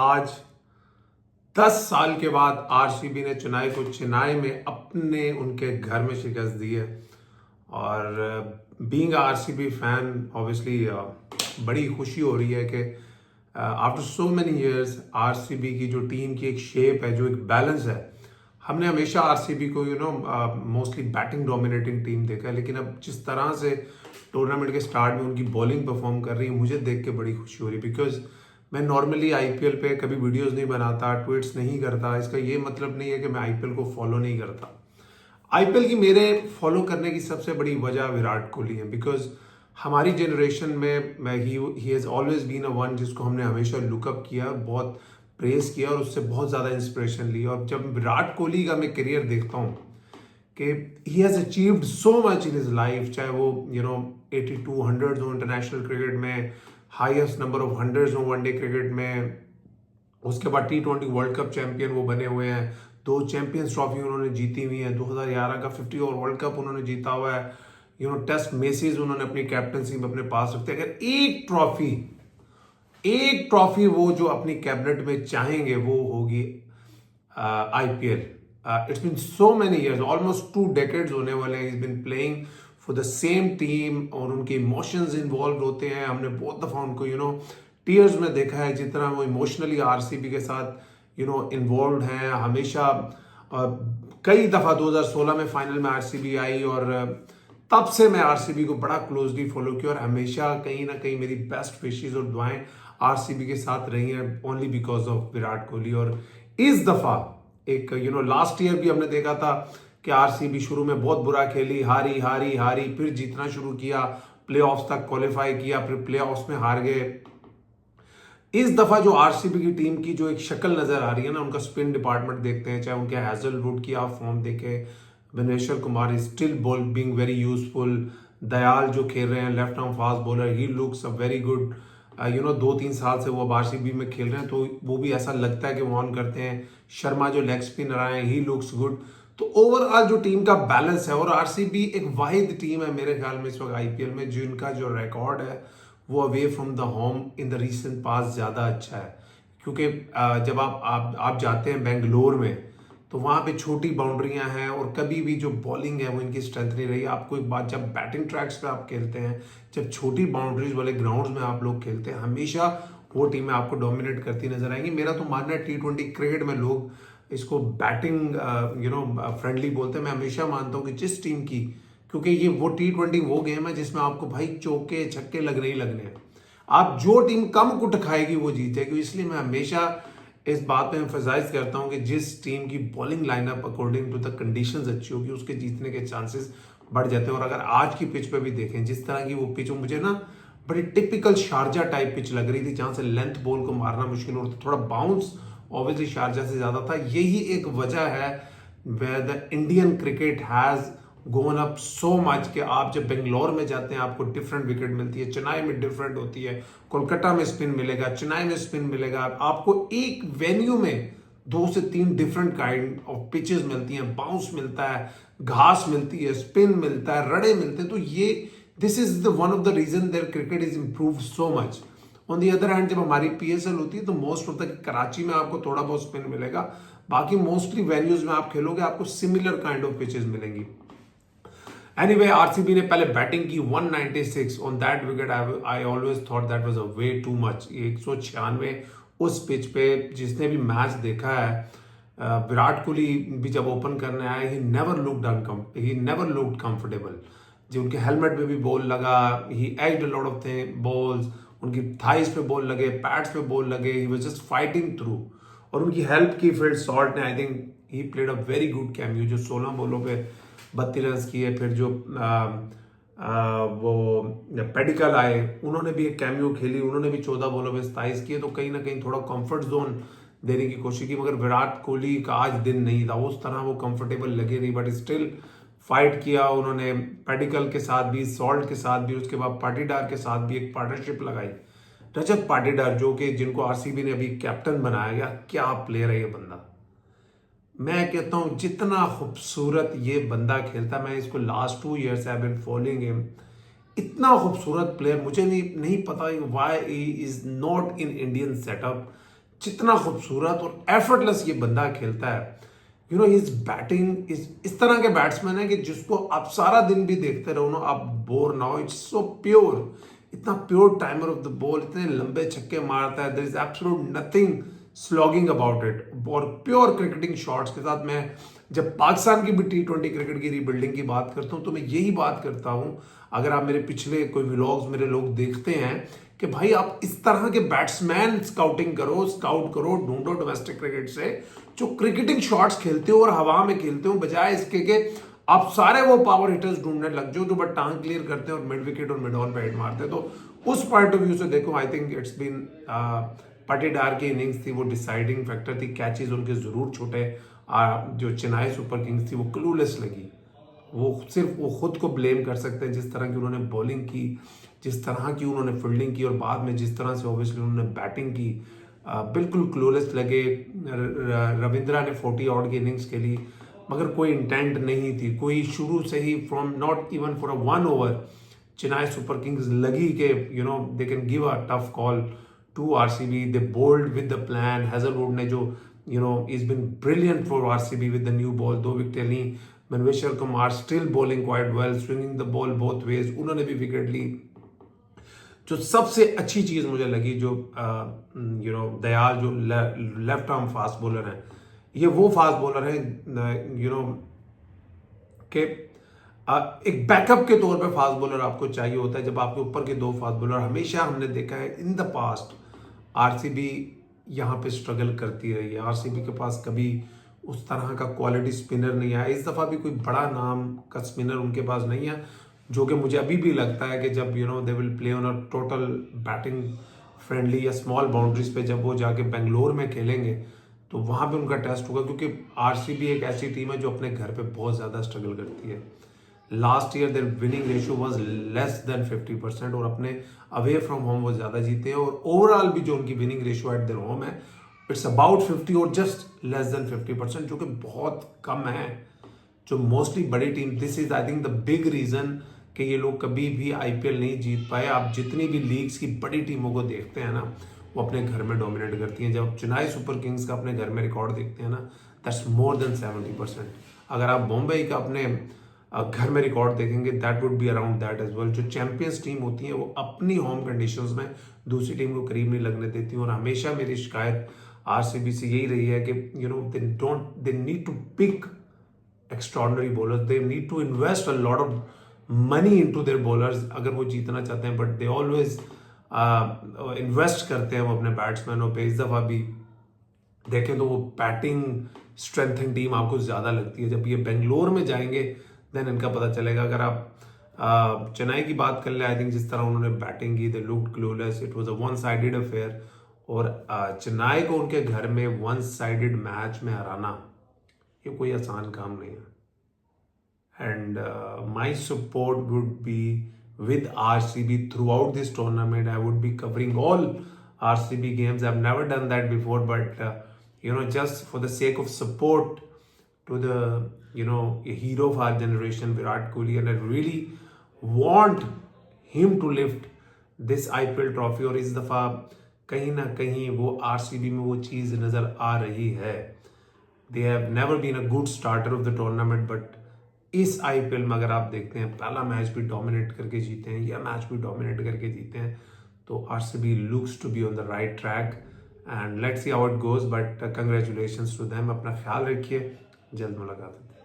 आज 10 साल के बाद आरसीबी ने चेन्नई में अपने उनके घर में शिकस्त दी है। और बीइंग आरसीबी फैन ऑब्वियसली बड़ी खुशी हो रही है कि after so many years RCB की जो टीम की एक शेप है, जो एक बैलेंस है। हमने हमेशा आरसीबी को मोस्टली बैटिंग डोमिनेटिंग टीम देखा है, लेकिन अब जिस तरह से टूर्नामेंट के स्टार्ट में उनकी बॉलिंग परफॉर्म कर रही है, मुझे देख के बड़ी खुशी हो रही है। बिकॉज मैं नॉर्मली आईपीएल पे कभी वीडियोस नहीं बनाता, ट्वीट्स नहीं करता। इसका ये मतलब नहीं है कि मैं आईपीएल को फॉलो नहीं करता। आईपीएल की मेरे फॉलो करने की सबसे बड़ी वजह विराट कोहली है। बिकॉज हमारी जनरेशन में ही has always been a one जिसको हमने हमेशा लुकअप किया, बहुत प्रेज किया और उससे बहुत ज़्यादा इंस्पिरेशन ली। और जब विराट कोहली का मैं करियर देखता हूँ कि he has achieved so much in his life, चाहे वो 82 हंड्रेड्स हो इंटरनेशनल क्रिकेट में, हाईएस्ट नंबर ऑफ हंड्रेड्स हो वनडे क्रिकेट में, उसके बाद T20 वर्ल्ड कप चैंपियन वो बने हुए हैं, 2 चैंपियंस ट्रॉफी उन्होंने जीती हुई है, 2011 का 50 ओवर वर्ल्ड कप उन्होंने जीता हुआ है, टेस्ट मैचेस उन्होंने अपनी कैप्टनसी में अपने पास रखते हैं। अगर एक ट्रॉफी वो जो अपनी कैबिनेट में चाहेंगे वो होगी IPL. It's been so many years, almost 2 decades होने वाले हैं। Is been playing for the same team और उनके इमोशंस इन्वॉल्व होते हैं। हमने बहुत दफा उनको टीयर्स में देखा है, जितना वो इमोशनली आरसीबी के साथ इन्वॉल्व हैं हमेशा। कई दफा 2016 में फाइनल में आरसीबी आई और तब से मैं आरसीबी को बड़ा क्लोजली फॉलो किया और हमेशा कहीं ना कहीं मेरी बेस्ट विशेस और दुआएं आरसीबी के साथ रही हैं, only because of Virat Kohli. और इस दफा एक लास्ट ईयर भी हमने देखा था कि आरसीबी शुरू में बहुत बुरा खेली, हारी हारी हारी, फिर जीतना शुरू किया, प्लेऑफ्स तक क्वालिफाई किया, फिर प्लेऑफ्स में हार गए। इस दफा जो आरसीबी की टीम की जो एक शक्ल नजर आ रही है ना, उनका स्पिन डिपार्टमेंट देखते हैं, चाहे उनके हैजलवुड की आप फॉर्म देखें, Bhuvneshwar Kumar is still ball being very useful, Dayal जो खेल रहे हैं left arm fast bowler, he looks a very good. 2-3 साल से वो अब आरसीबी में खेल रहे हैं तो वो भी ऐसा लगता है कि वो ऑन करते हैं। शर्मा जो लेग स्पिनर आए हैं, ही लुक्स गुड। तो ओवरऑल जो टीम का बैलेंस है, और आरसीबी एक वाहिद टीम है मेरे ख्याल में इस वक्त आईपीएल में जिनका जो रिकॉर्ड है वो away from the home in the recent past ज़्यादा अच्छा है। क्योंकि जब आप जाते हैं बेंगलोर में तो वहाँ पे छोटी बाउंड्रियाँ हैं और कभी भी जो बॉलिंग है वो इनकी स्ट्रेंथ नहीं रही। आपको एक बात, जब बैटिंग ट्रैक्स पे आप खेलते हैं, जब छोटी बाउंड्रीज वाले ग्राउंड्स में आप लोग खेलते हैं, हमेशा वो टीमें आपको डोमिनेट करती नजर आएंगी। मेरा तो मानना है T20 क्रिकेट में लोग इसको बैटिंग फ्रेंडली बोलते हैं। मैं हमेशा मानता हूँ कि जिस टीम की, क्योंकि ये वो T20 वो गेम है जिसमें आपको भाई चौके छक्के लगने ही लगने हैं। आप जो टीम कम कुट खाएगी वो जीत जाएगी। इसलिए मैं हमेशा इस बात पे एम्फसाइज करता हूं कि जिस टीम की bowling lineup according to the conditions अच्छी होगी उसके जीतने के चांसेस बढ़ जाते हैं। और अगर आज की पिच पे भी देखें, जिस तरह की वो पिच, मुझे ना बड़ी टिपिकल शारजा टाइप पिच लग रही थी, जहां से लेंथ बॉल को मारना मुश्किल होता, थोड़ा बाउंस ऑब्वियसली शारजा से ज्यादा था। यही एक वजह है where the Indian cricket has gone up so much कि आप जब बेंगलोर में जाते हैं आपको डिफरेंट विकेट मिलती है, चेन्नई में डिफरेंट होती है, कोलकाता में स्पिन मिलेगा, चेन्नई में स्पिन मिलेगा। आपको एक वेन्यू में 2 से 3 डिफरेंट काइंड ऑफ पिचेस मिलती हैं, बाउंस मिलता है, घास मिलती है, स्पिन मिलता है, रड़े मिलते हैं। तो ये this is the one of the reason their cricket is improve so much. On the other hand जब हमारी पीएसएल होती है तो मोस्ट ऑफ द कराची में आपको थोड़ा बहुत स्पिन मिलेगा, बाकी मोस्टली वेन्यूज में आप खेलोगे आपको सिमिलर काइंड ऑफ पिचेस मिलेंगी। एनीवे आरसीबी ने पहले बैटिंग की 196 on that wicket. I always thought that was a way too much. 196 उस पिच पे, जिसने भी मैच देखा है, विराट कोहली भी जब ओपन करने आए, ही नेवर लुक्ड कंफर्टेबल। जो उनके हेलमेट में भी बॉल लगा, he edged a lot of balls, उनकी थाइस पे बॉल लगे, पैड्स पे बॉल लगे, he was just fighting through. और उनकी हेल्प की फिर सॉल्ट ने, I think he played a very good cameo, जो 16 बॉलों पे 32 रन किए। फिर जो वो पेडिकल आए, उन्होंने भी एक कैमियो खेली, उन्होंने भी 14 बॉलों में 27 किए। तो कहीं ना कहीं थोड़ा कंफर्ट जोन देने की कोशिश की, मगर विराट कोहली का आज दिन नहीं था, उस तरह वो कंफर्टेबल लगे नहीं, बट स्टिल फाइट किया उन्होंने। पेडिकल के साथ भी, सॉल्ट के साथ भी, उसके बाद पाटीदार के साथ भी एक पार्टनरशिप लगाई। रजत पाटीदार जो कि जिनको आरसीबी ने अभी कैप्टन बनाया गया, क्या प्लेयर है ये बंदा। मैं कहता हूं जितना खूबसूरत ये बंदा खेलता, मैं इसको last 2 years I been following him, इतना खूबसूरत प्लेयर मुझे नहीं पता why he is not in Indian setup. जितना खूबसूरत और एफर्टलेस ये बंदा खेलता है, यू नो हिज बैटिंग इस तरह के बैट्समैन है कि जिसको आप सारा दिन भी देखते रहो ना, आप बोर ना हो। इट्स सो प्योर, इतना pure timer of the ball, इतने लंबे छक्के मारता है, there is absolute nothing slogging about it. और प्योर क्रिकेटिंग शॉट्स के साथ, मैं जब पाकिस्तान की भी T20 क्रिकेट की रीबिल्डिंग की बात करता हूँ तो मैं यही बात करता हूँ। अगर आप मेरे पिछले कोई व्लॉग्स मेरे लोग देखते हैं कि भाई आप इस तरह के बैट्समैन स्काउट करो, ढूंढो डोमेस्टिक क्रिकेट से जो क्रिकेटिंग शॉट्स खेलते हो और हवा में खेलते हो, बजाय इसके कि आप सारे वो पावर हिटर्स ढूंढने लग जाओ जो बस टांग क्लियर करते हैं और मिड विकेट और मिड ऑन पे हिट मारते हैं। तो उस पॉइंट ऑफ व्यू से देखो, I think it's been Patidar की इनिंग्स थी, वो डिसाइडिंग फैक्टर थी। कैचेज उनके जरूर छोटे, जो चेन्नई सुपर किंग्स थी वो क्लूलेस लगी। वो सिर्फ वो खुद को ब्लेम कर सकते हैं, जिस तरह की उन्होंने बॉलिंग की, जिस तरह की उन्होंने फील्डिंग की और बाद में जिस तरह से ऑब्वियसली उन्होंने बैटिंग की, बिल्कुल क्लूलेस लगे। रविंद्रा ने 40 आउट की इनिंग्स खेली, मगर कोई इंटेंट नहीं थी, कोई शुरू से ही from not even for a 1 over Chennai Super Kings लगी कि you know they can give a tough call to RCB. They bowled with the plan. Hazlewood ने जो you know is been brilliant for RCB with the new ball, 2 wicket ली। Bhuvneshwar Kumar still bowling quite well, swinging the ball both ways, उन्होंने भी wicket ली। जो सबसे अच्छी चीज मुझे लगी, जो यू नो दयाल जो लेफ्ट आर्म फास्ट बॉलर हैं, ये वो फास्ट बॉलर हैं यू नो कि एक बैकअप के तौर पे फास्ट बॉलर आपको चाहिए होता है जब आपके ऊपर के 2 फास्ट बॉलर। हमेशा हमने देखा है इन द पास्ट आरसीबी यहाँ पे स्ट्रगल करती रही है। आरसीबी के पास कभी उस तरह का क्वालिटी स्पिनर नहीं आया। इस दफा भी कोई बड़ा नाम का स्पिनर उनके पास नहीं है, जो कि मुझे अभी भी लगता है कि जब you know they will play on a total batting friendly या स्मॉल बाउंड्रीज पे, जब वो जाके बेंगलोर में खेलेंगे तो वहां पे उनका टेस्ट होगा, क्योंकि आरसीबी एक ऐसी टीम है जो अपने घर पे बहुत ज्यादा स्ट्रगल करती है। Last year there winning ratio was less than 50% और अपने अवे फ्रॉम होम वो ज्यादा जीते हैं। और ओवरऑल भी जो उनकी winning ratio at their home है, इट्स अबाउट 50 और जस्ट लेस देन 50%, जो कि बहुत कम है। जो मोस्टली बड़ी team, this is I think the big reason कि ये लोग कभी भी आईपीएल नहीं जीत पाए। आप जितनी भी लीग्स की बड़ी टीमों को देखते हैं ना, वो अपने घर में डोमिनेट करती हैं। जब चेन्नई सुपर किंग्स का अपने घर में रिकॉर्ड देखते हैं ना, दैट्स मोर देन 70%। अगर आप मुंबई का अपने घर में रिकॉर्ड देखेंगे, that would be around that as well. जो चैंपियंस टीम होती है वो अपनी होम कंडीशंस में दूसरी टीम को करीब नहीं लगने देती। और हमेशा मेरी शिकायत आरसीबी से यही रही है कि you know they need to pick extraordinary bowlers, they need to invest a lot of money into their bowlers अगर वो जीतना चाहते हैं। बट दे ऑलवेज इन्वेस्ट करते हैं वो अपने बैट्समैनों पे। इस दफा भी देखें तो वो बैटिंग स्ट्रेंथन टीम आपको ज्यादा लगती है। जब ये बेंगलोर में जाएंगे देन इनका पता चलेगा। अगर आप चेन्नई की बात कर ले, आई थिंक जिस तरह उन्होंने बैटिंग की, they looked clueless, it was a one sided affair. और चेन्नई को उनके घर में वन साइडेड मैच में हराना ये कोई आसान काम नहीं है। And my support would be with RCB throughout this tournament. I would be covering all RCB games. I've never done that before, but you know, just for the sake of support to the you know hero of our generation, Virat Kohli, and I really want him to lift this IPL trophy. और इस दफा कहीं ना कहीं वो RCB में वो चीज नजर आ रही है। They have never been a good starter of the tournament, but इस आईपीएल में अगर आप देखते हैं, पहला मैच भी डोमिनेट करके जीते हैं, यह मैच भी डोमिनेट करके जीते हैं, तो RCB looks to be on the right track and let's see how it goes. But congratulations to them. अपना ख्याल रखिए, जल्द मुलाकात होती है।